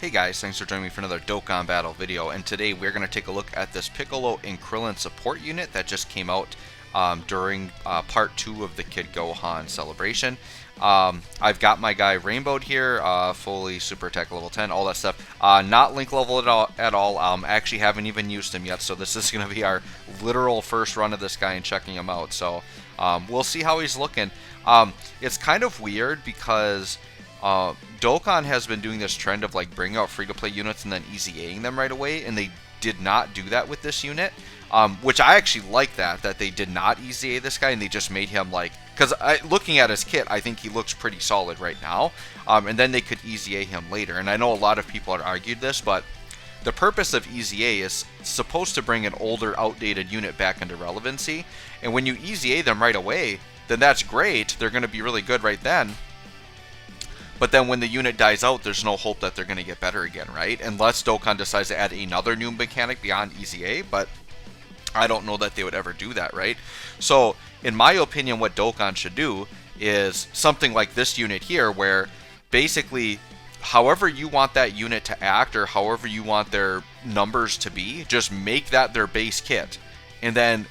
Hey guys, thanks for joining me for another Dokkan Battle video, and today we're going to take a look at this Piccolo and Krillin support unit that just came out during part 2 of the Kid Gohan celebration. I've got my guy rainbowed here, fully super attack level 10, all that stuff. Not link level at all. Actually haven't even used him yet, so this is going to be our literal first run of this guy and checking him out. So we'll see how he's looking. It's kind of weird because Dokkan has been doing this trend of like bringing out free-to-play units and then easy-Aing them right away, and they did not do that with this unit, which I actually like that they did not easy-A this guy and they just made him like, because looking at his kit, I think he looks pretty solid right now, and then they could easy-A him later. And I know a lot of people have argued this, but the purpose of easy-A is supposed to bring an older, outdated unit back into relevancy, and when you easy-A them right away, then that's great, they're going to be really good right then. But then when the unit dies out, there's no hope that they're going to get better again, right? Unless Dokkan decides to add another new mechanic beyond easy-A, but I don't know that they would ever do that, right? So, in my opinion, what Dokkan should do is something like this unit here, where basically, however you want that unit to act, or however you want their numbers to be, just make that their base kit. And then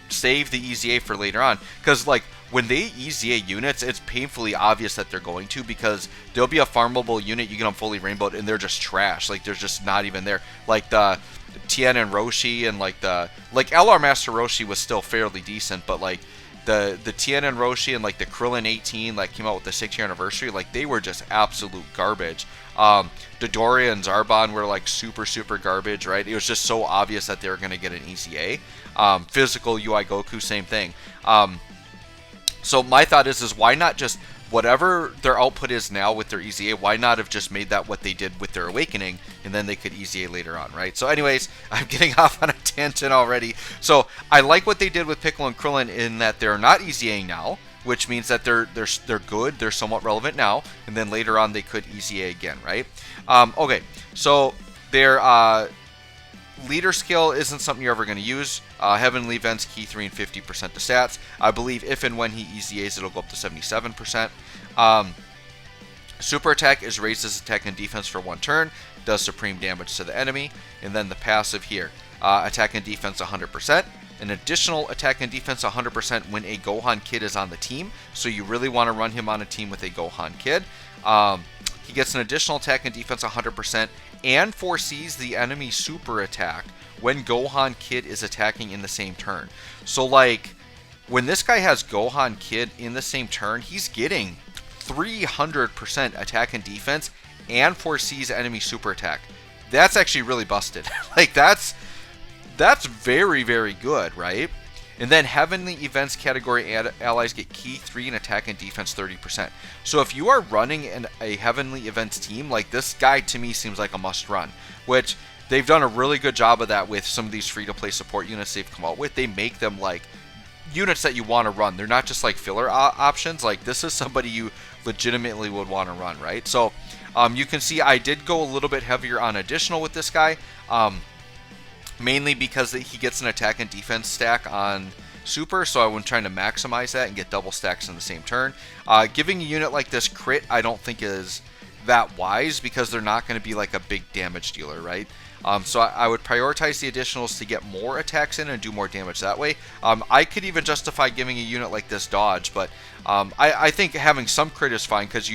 save the easy-A for later on. Because, like, when they easy-A units, it's painfully obvious that they're going to, because there'll be a farmable unit, you get them fully rainbowed, and they're just trash. Like, they're just not even there. Like, the Tien and Roshi, and, like, LR Master Roshi was still fairly decent, but, like, the Tien and Roshi and, like, the Krillin 18, like, came out with the 6-year anniversary, like, they were just absolute garbage. Dodoria and Zarbon were, like, super garbage, right? It was just so obvious that they were going to get an easy-A. Physical UI Goku, same thing. So my thought is why not just, whatever their output is now with their easy-A, why not have just made that what they did with their awakening, and then they could easy-A later on, right? So anyways, I'm getting off on a tangent already. So I like what they did with Piccolo and Krillin in that they're not easy-Aing now, which means that they're good, they're somewhat relevant now, and then later on they could easy-A again, right? Okay, so their leader skill isn't something you're ever going to use. Heavenly Events, key 3 and 50% to stats. I believe if and when he easy-A's, it'll go up to 77%. Super attack is raised his attack and defense for 1 turn, does supreme damage to the enemy. And then the passive here, attack and defense 100%. An additional attack and defense 100% when a Gohan kid is on the team. So you really want to run him on a team with a Gohan kid. He gets an additional attack and defense 100% and foresees the enemy super attack when Gohan Kid is attacking in the same turn. So, like, when this guy has Gohan Kid in the same turn, he's getting 300% attack and defense and foresees enemy super attack. That's actually really busted. Like, that's very good, right? And then Heavenly Events category allies get key 3 and attack and defense 30%. So if you are running a Heavenly Events team, like, this guy to me seems like a must run, which they've done a really good job of that with some of these free-to-play support units they've come out with. They make them like units that you want to run. They're not just like filler options. Like, this is somebody you legitimately would want to run, right? So you can see I did go a little bit heavier on additional with this guy. Mainly because he gets an attack and defense stack on super, so I was trying to maximize that and get double stacks in the same turn. Giving a unit like this crit, I don't think is that wise, because they're not going to be like a big damage dealer, right? So I would prioritize the additionals to get more attacks in and do more damage that way. I could even justify giving a unit like this dodge, but I think having some crit is fine, because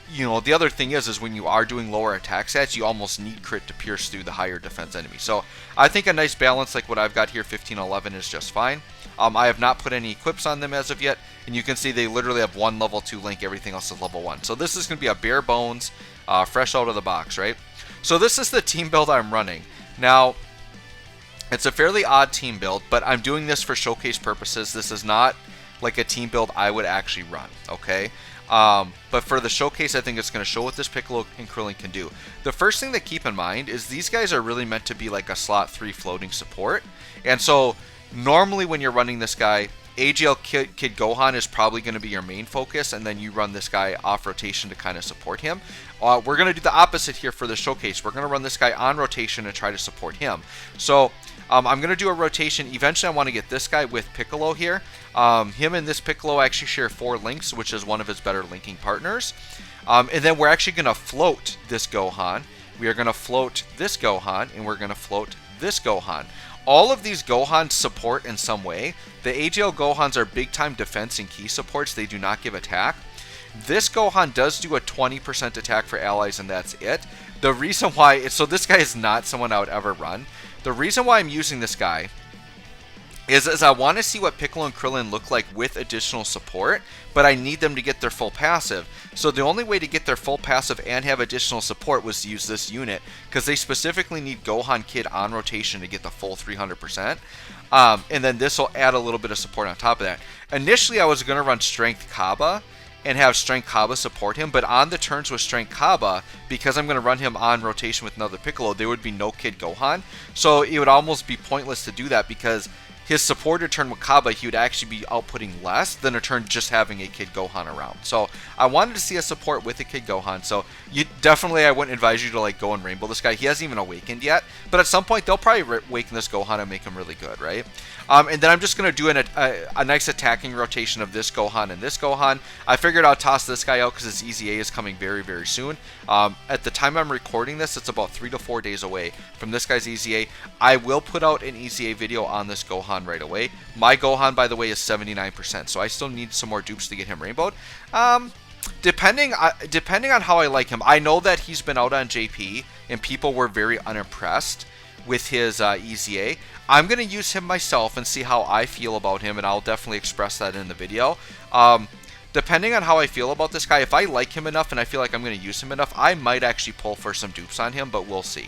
you know, the other thing is when you are doing lower attack stats, you almost need crit to pierce through the higher defense enemy. So I think a nice balance like what I've got here, 15-11, is just fine. I have not put any equips on them as of yet, and you can see they literally have 1 level 2 link, everything else is level 1. So this is going to be a bare bones, fresh out of the box, right? So this is the team build I'm running. Now, it's a fairly odd team build, but I'm doing this for showcase purposes. This is not like a team build I would actually run, okay? But for the showcase, I think it's going to show what this Piccolo and Krillin can do. The first thing to keep in mind is these guys are really meant to be like a slot 3 floating support. And so normally when you're running this guy, AGL Kid Gohan is probably going to be your main focus, and then you run this guy off rotation to kind of support him. We're going to do the opposite here for the showcase. We're going to run this guy on rotation and try to support him. So I'm going to do a rotation. Eventually I want to get this guy with Piccolo here. Him and this Piccolo actually share 4 links, which is one of his better linking partners. And then we're actually going to float this Gohan. We are going to float this Gohan, and we're going to float this Gohan. All of these Gohans support in some way. The AGL Gohans are big time defense and key supports. They do not give attack. This Gohan does do a 20% attack for allies, and that's it. The reason why, so this guy is not someone I would ever run. The reason why I'm using this guy is I want to see what Piccolo and Krillin look like with additional support, but I need them to get their full passive. So the only way to get their full passive and have additional support was to use this unit, because they specifically need Gohan Kid on rotation to get the full 300%. And then this will add a little bit of support on top of that. Initially, I was going to run Strength Kaba and have Strength Kaba support him, but on the turns with Strength Kaba, because I'm going to run him on rotation with another Piccolo, there would be no Kid Gohan. So it would almost be pointless to do that, because his supported turn with Kaba, he would actually be outputting less than a turn just having a Kid Gohan around. So I wanted to see a support with a Kid Gohan. So I wouldn't advise you to like go and rainbow this guy. He hasn't even awakened yet, but at some point they'll probably awaken this Gohan and make him really good, right? And then I'm just going to do a nice attacking rotation of this Gohan and this Gohan. I figured I'll toss this guy out because his EZA is coming very, very soon. At the time I'm recording this, it's about 3 to 4 days away from this guy's EZA. I will put out an EZA video on this Gohan right away. My Gohan, by the way, is 79%, so I still need some more dupes to get him rainbowed. Depending on how I like him, I know that he's been out on JP, and people were very unimpressed with his EZA. I'm going to use him myself and see how I feel about him, and I'll definitely express that in the video. Depending on how I feel about this guy, if I like him enough and I feel like I'm going to use him enough, I might actually pull for some dupes on him, but we'll see.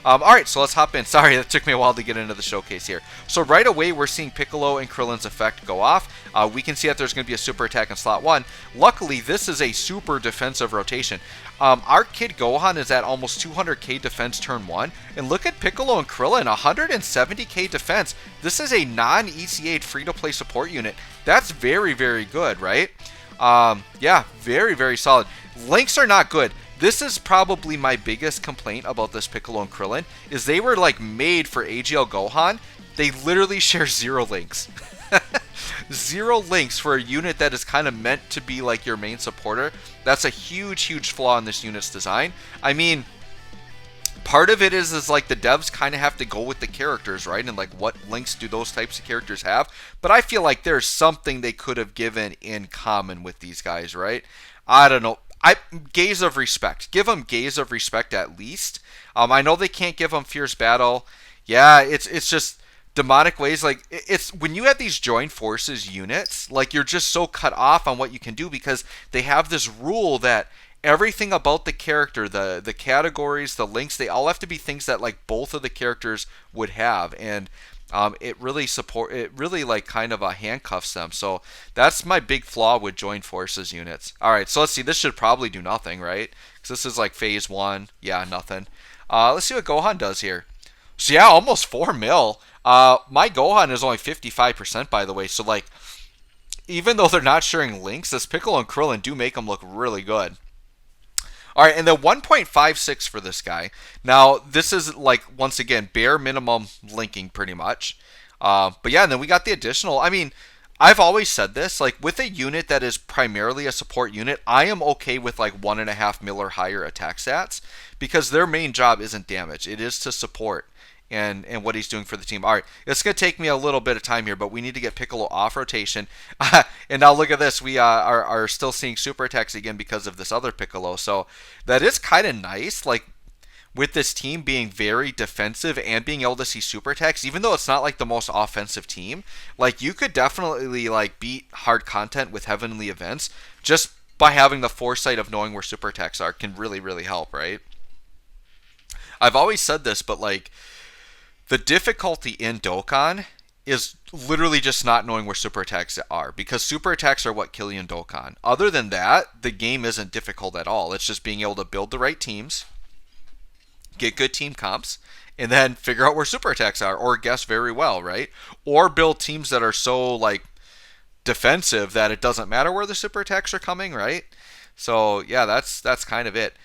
Alright, so let's hop in. Sorry, that took me a while to get into the showcase here. So right away, we're seeing Piccolo and Krillin's effect go off. We can see that there's going to be a super attack in slot 1. Luckily, this is a super defensive rotation. Our Kid Gohan is at almost 200k defense turn 1. And look at Piccolo and Krillin, 170k defense. This is a non-ECA'd free-to-play support unit. That's very, very good, right? Yeah, very, very solid. Links are not good. This is probably my biggest complaint about this Piccolo and Krillin, is they were like made for AGL Gohan. They literally share 0 links. 0 links for a unit that is kind of meant to be like your main supporter. That's a huge, huge flaw in this unit's design. I mean, part of it is like the devs kind of have to go with the characters, right? And like what links do those types of characters have? But I feel like there's something they could have given in common with these guys, right? I don't know. Gaze of respect. Give them gaze of respect at least. I know they can't give them fierce battle. Yeah, it's just demonic ways. Like it's when you have these joined forces units, like you're just so cut off on what you can do, because they have this rule that everything about the character, the categories, the links, they all have to be things that like both of the characters would have, and it really like kind of handcuffs them. So that's my big flaw with joined forces units. All right, so let's see. This should probably do nothing, right? Because this is like phase 1. Yeah, nothing. Let's see what Gohan does here. So yeah, almost 4 mil. My Gohan is only 55%, by the way. So like, even though they're not sharing links, this Piccolo and Krillin do make them look really good. All right, and then 1.56 for this guy. Now, this is like, once again, bare minimum linking pretty much. But yeah, and then we got the additional. I mean, I've always said this, like with a unit that is primarily a support unit, I am okay with like 1.5 mil or higher attack stats, because their main job isn't damage. It is to support and what he's doing for the team. All right, it's going to take me a little bit of time here, but we need to get Piccolo off rotation. And now look at this. We are still seeing super attacks again because of this other Piccolo. So that is kind of nice, like with this team being very defensive and being able to see super attacks, even though it's not like the most offensive team. Like you could definitely like beat hard content with heavenly events just by having the foresight of knowing where super attacks are. Can really, really help, right? I've always said this, but like, the difficulty in Dokkan is literally just not knowing where super attacks are, because super attacks are what kill you in Dokkan. Other than that, the game isn't difficult at all. It's just being able to build the right teams, get good team comps, and then figure out where super attacks are, or guess very well, right? Or build teams that are so like defensive that it doesn't matter where the super attacks are coming, right? So yeah, that's kind of it.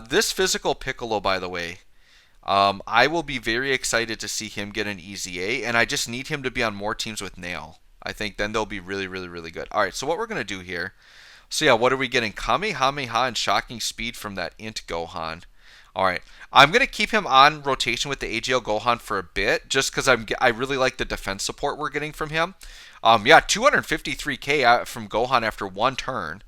This physical Piccolo, by the way, I will be very excited to see him get an EZA, and I just need him to be on more teams with Nail. I think then they'll be really, really, really good. All right, so what we're going to do here, So yeah, what are we getting? Kamehameha and shocking speed from that Int Gohan. All right, I'm gonna keep him on rotation with the AGL Gohan for a bit, just because I really like the defense support we're getting from him. Yeah, 253k from Gohan after one turn.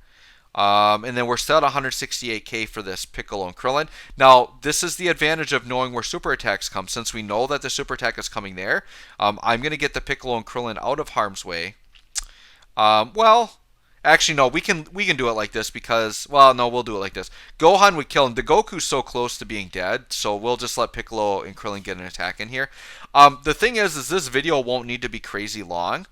And then we're still at 168k for this Piccolo and Krillin. Now, this is the advantage of knowing where super attacks come. Since we know that the super attack is coming there, I'm going to get the Piccolo and Krillin out of harm's way. Well, actually, no, we can do it like this because, well, no, we'll do it like this. Gohan would kill him. The Goku's so close to being dead, so we'll just let Piccolo and Krillin get an attack in here. The thing is this video won't need to be crazy long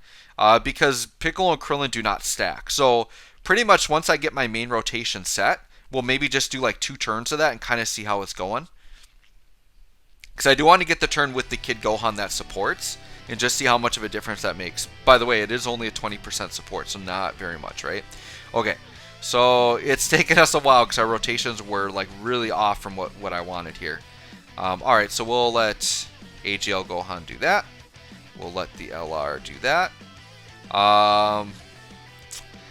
because Piccolo and Krillin do not stack. So pretty much once I get my main rotation set, we'll maybe just do like 2 turns of that and kind of see how it's going. Because I do want to get the turn with the Kid Gohan that supports and just see how much of a difference that makes. By the way, it is only a 20% support, so not very much, right? Okay, so it's taken us a while because our rotations were like really off from what I wanted here. Alright, so we'll let AGL Gohan do that. We'll let the LR do that.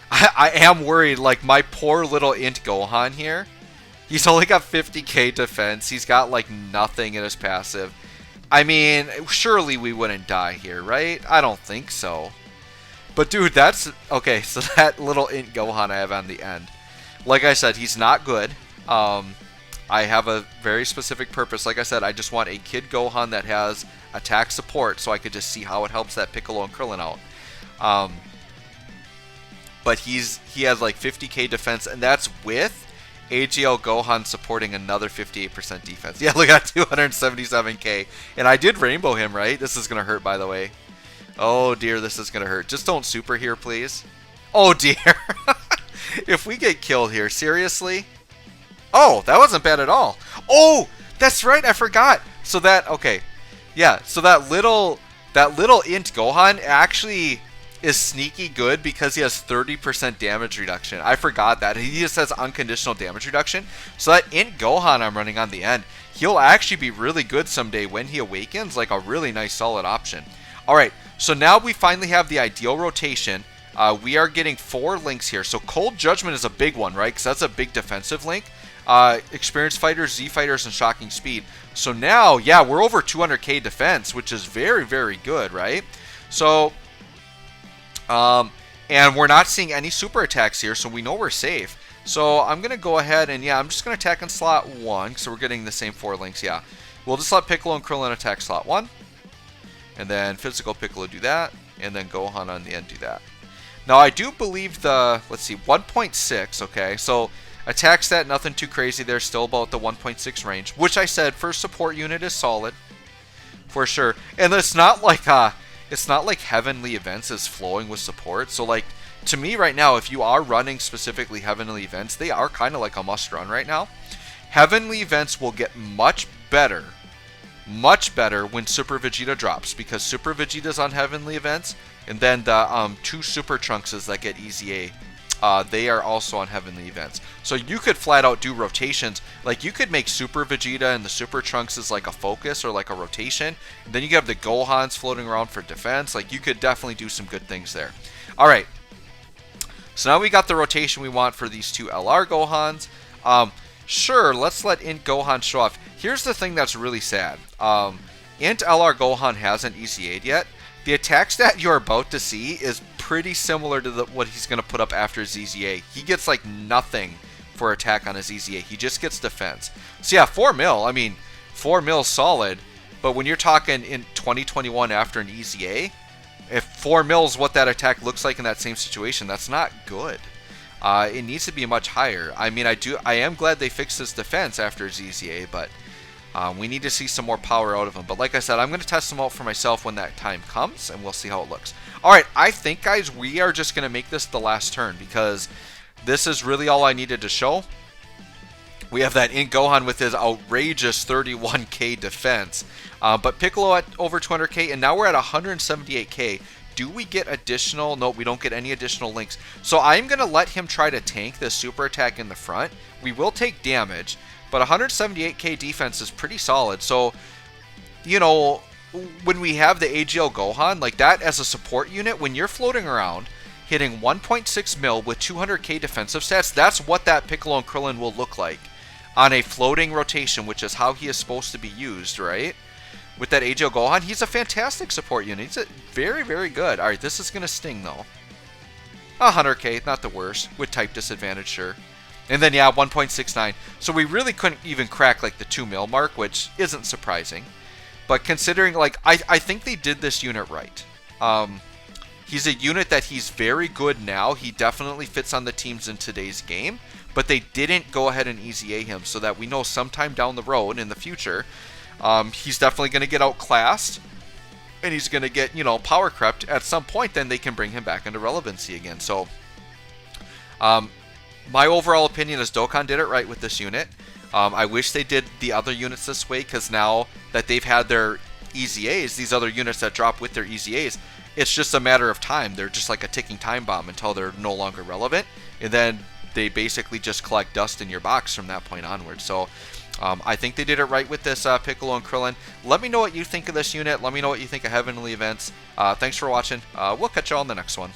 I am worried, like my poor little Int Gohan here. He's only got 50k defense. He's got like nothing in his passive. I mean, surely we wouldn't die here, right? I don't think so. But dude, that's... Okay, so that little Int Gohan I have on the end. Like I said, he's not good. I have a very specific purpose. Like I said, I just want a Kid Gohan that has attack support so I could just see how it helps that Piccolo and Krillin out. But he has like 50k defense, and that's with AGL Gohan supporting another 58% defense. Yeah, look at 277k. And I did rainbow him, right? This is going to hurt, by the way. Oh, dear, this is going to hurt. Just don't super here, please. Oh, dear. If we get killed here, seriously? Oh, that wasn't bad at all. Oh, that's right, I forgot. So that, okay. Yeah, so that little Int Gohan actually is sneaky good because he has 30% damage reduction. I forgot that. He just has unconditional damage reduction. So that Int Gohan I'm running on the end, he'll actually be really good someday when he awakens, like a really nice solid option. Alright, so now we finally have the ideal rotation. We are getting 4 links here. So Cold Judgment is a big one, right? Because that's a big defensive link. Experienced Fighters, Z Fighters, and Shocking Speed. So now, yeah, we're over 200k defense, which is very, very good, right? So... and we're not seeing any super attacks here, so we know we're safe. So I'm going to go ahead and, yeah, I'm just going to attack in slot 1, so we're getting the same 4 links, yeah. We'll just let Piccolo and Krillin attack slot 1, and then Physical Piccolo do that, and then Gohan on the end do that. Now, I do believe the, let's see, 1.6, okay, so attack stat, nothing too crazy there, still about the 1.6 range, which I said, first support unit is solid, for sure. And it's not like, Heavenly Events is flowing with support. So, like, to me right now, if you are running specifically Heavenly Events, they are kind of like a must run right now. Heavenly Events will get much better when Super Vegeta drops, because Super Vegeta's on Heavenly Events, and then the 2 Super Trunkses that get EZA, they are also on Heavenly Events. So you could flat out do rotations. Like, you could make Super Vegeta and the Super Trunks as like a focus or like a rotation. And then you have the Gohans floating around for defense. Like, you could definitely do some good things there. Alright. So now we got the rotation we want for these 2 LR Gohans. Sure, let's let Int Gohan show off. Here's the thing that's really sad. Int LR Gohan hasn't EZA'd yet. The attack stat you're about to see is pretty similar to what he's going to put up after his EZA. He gets like nothing for attack on his EZA. He just gets defense. So yeah, 4 mil. I mean, 4 mil solid. But when you're talking in 2021 after an EZA, if 4 mil is what that attack looks like in that same situation, that's not good. It needs to be much higher. I mean, I am glad they fixed his defense after his EZA, but we need to see some more power out of him. But like I said, I'm going to test him out for myself when that time comes, and we'll see how it looks. Alright, I think, guys, we are just going to make this the last turn, because this is really all I needed to show. We have that Int Gohan with his outrageous 31k defense. But Piccolo at over 200k, and now we're at 178k. Do we get additional? No, we don't get any additional links. So I'm going to let him try to tank this super attack in the front. We will take damage, but 178k defense is pretty solid. So, you know, when we have the AGL Gohan, like that as a support unit, when you're floating around hitting 1.6 mil with 200k defensive stats. That's what that Piccolo and Krillin will look like on a floating rotation, which is how he is supposed to be used, right? With that AGL Gohan, he's a fantastic support unit. He's very, very good. All right, this is going to sting, though. 100k, not the worst. With type disadvantage, sure. And then, yeah, 1.69. So we really couldn't even crack, like, the 2 mil mark, which isn't surprising. But considering, like, I think they did this unit right. He's a unit that he's very good now. He definitely fits on the teams in today's game. But they didn't go ahead and easy A him so that we know sometime down the road in the future, he's definitely going to get outclassed. And he's going to get, you know, power crept at some point. Then they can bring him back into relevancy again. So, my overall opinion is Dokkan did it right with this unit. I wish they did the other units this way, because now that they've had their easy A's, these other units that drop with their easy A's, it's just a matter of time. They're just like a ticking time bomb until they're no longer relevant. And then they basically just collect dust in your box from that point onward. So I think they did it right with this Piccolo and Krillin. Let me know what you think of this unit. Let me know what you think of Heavenly Events. Thanks for watching. We'll catch you all in the next one.